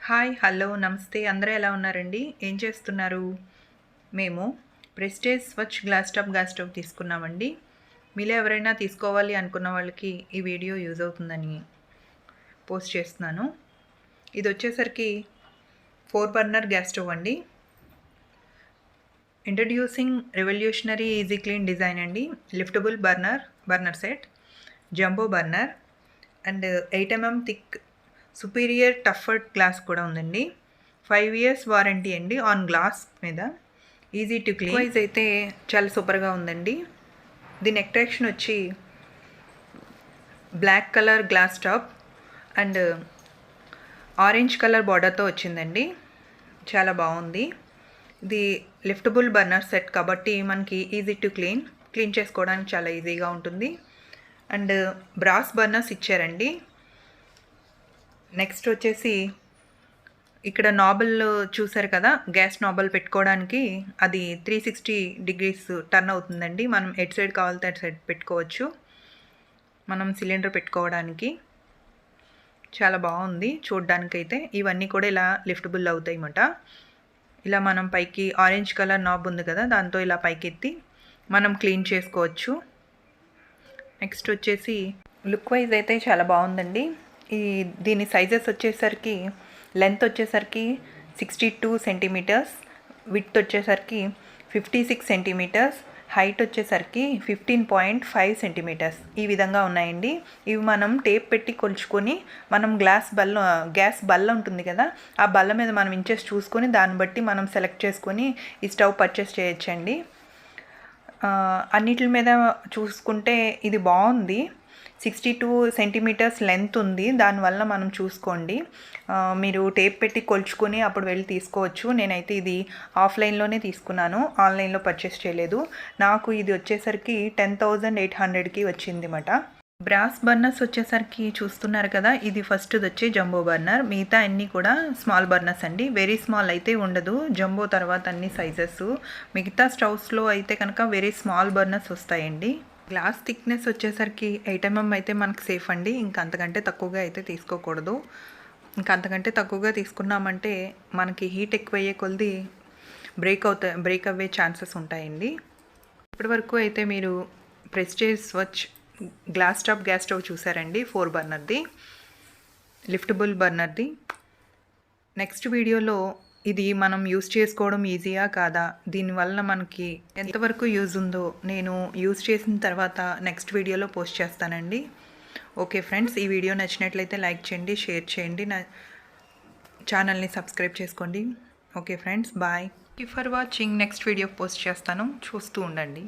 Hi hello నమస్తే అందరూ ఎలా ఉన్నారండి? ఏం చేస్తున్నారు? మేము ప్రెస్టేజ్ స్వచ్ గ్లాస్ టాప్ తీసుకున్నామండి. మీలో ఎవరైనా తీసుకోవాలి అనుకున్న వాళ్ళకి ఈ వీడియో యూజ్ అవుతుందని పోస్ట్ చేస్తున్నాను. ఇది వచ్చేసరికి 4 బర్నర్ గ్యాస్ స్టవ్ అండి. Introducing revolutionary easy clean design అండి. Liftable burner set, jumbo burner and 8 mm thick superior toughened glass కూడా ఉందండి. 5 years వారంటీ అండి ఆన్ గ్లాస్ మీద. ఈజీ టు క్లీన్ వైజ్ అయితే చాలా సూపర్గా ఉందండి. దీని అట్రాక్షన్ వచ్చి black colour glass top and orange colour బార్డర్తో వచ్చిందండి. చాలా బాగుంది. ఇది లిఫ్టబుల్ బర్నర్ సెట్ కాబట్టి మనకి ఈజీ టు క్లీన్ చేసుకోవడానికి చాలా ఈజీగా ఉంటుంది. అండ్ బ్రాస్ బర్నర్స్ ఇచ్చారండి. నెక్స్ట్ వచ్చేసి ఇక్కడ నాబల్ చూసారు కదా, గ్యాస్ నాబల్ పెట్టుకోవడానికి అది 360 degrees టర్న్ అవుతుందండి. మనం ఎటు సైడ్ కావాలితే అటు సైడ్ పెట్టుకోవచ్చు. మనం సిలిండర్ పెట్టుకోవడానికి చాలా బాగుంది చూడ్డానికైతే. ఇవన్నీ కూడా ఇలా లిఫ్టబుల్ అవుతాయి అన్నమాట. ఇలా మనం పైకి ఆరెంజ్ కలర్ నాబ్ ఉంది కదా, దాంతో ఇలా పైకి ఎత్తి మనం క్లీన్ చేసుకోవచ్చు. నెక్స్ట్ వచ్చేసి లుక్ వైజ్ అయితే చాలా బాగుందండి. దీని సైజెస్ వచ్చేసరికి లెంత్ వచ్చేసరికి 62 centimeters, విడ్త్ వచ్చేసరికి 56 centimeters, హైట్ వచ్చేసరికి 15.5 centimeters. ఈ విధంగా ఉన్నాయండి. ఇవి మనం టేప్ పెట్టి కొలుచుకొని మనం గ్యాస్ బల్ల ఉంటుంది కదా, ఆ బల్ల మీద మనం ఇంచెస్ చూసుకొని దాన్ని బట్టి మనం సెలెక్ట్ చేసుకొని ఈ స్టవ్ పర్చేస్ చేయొచ్చండి. అన్నిటి మీద చూసుకుంటే ఇది బాగుంది. 62 centimeters లెంత్ ఉంది. దానివల్ల మనం చూసుకోండి, మీరు టేప్ పెట్టి కొలుచుకొని అప్పుడు వెళ్ళి తీసుకోవచ్చు. నేనైతే ఇది ఆఫ్లైన్లోనే తీసుకున్నాను, ఆన్లైన్లో పర్చేస్ చేయలేదు. నాకు ఇది వచ్చేసరికి 10,800కి వచ్చింది అన్నమాట. బ్రాస్ బర్నర్స్ వచ్చేసరికి చూస్తున్నారు కదా, ఇది ఫస్ట్ వచ్చే జంబో బర్నర్. మిగతా అన్నీ కూడా స్మాల్ బర్నర్స్ అండి. వెరీ స్మాల్ అయితే ఉండదు. జంబో తర్వాత అన్ని సైజెస్. మిగతా స్టవ్స్లో అయితే కనుక వెరీ స్మాల్ బర్నర్స్ వస్తాయండి. గ్లాస్ థిక్నెస్ వచ్చేసరికి 8 mm అయితే మనకు సేఫ్ అండి. ఇంకా అంతకంటే తక్కువగా అయితే తీసుకోకూడదు. ఇంకా అంతకంటే తక్కువగా తీసుకున్నామంటే మనకి హీట్ ఎక్కువ అయ్యే కొలది బ్రేక్ అవ్వే ఛాన్సెస్ ఉంటాయండి. ఇప్పటివరకు అయితే మీరు prestige Swach glass top gas stove చూసారండి, 4 బర్నర్ది, లిఫ్టబుల్ బర్నర్ది. నెక్స్ట్ వీడియోలో ఇది మనం యూజ్ చేసుకోవడం ఈజీయా కాదా, దీనివల్ల మనకి ఎంతవరకు యూజ్ ఉందో నేను యూజ్ చేసిన తర్వాత నెక్స్ట్ వీడియోలో పోస్ట్ చేస్తానండి. ఓకే ఫ్రెండ్స్, ఈ వీడియో నచ్చినట్లయితే లైక్ చేయండి, షేర్ చేయండి, నా ఛానల్ని సబ్స్క్రైబ్ చేసుకోండి. Okay friends, bye. For watching. Next video post చేస్తాను, చూస్తూ ఉండండి.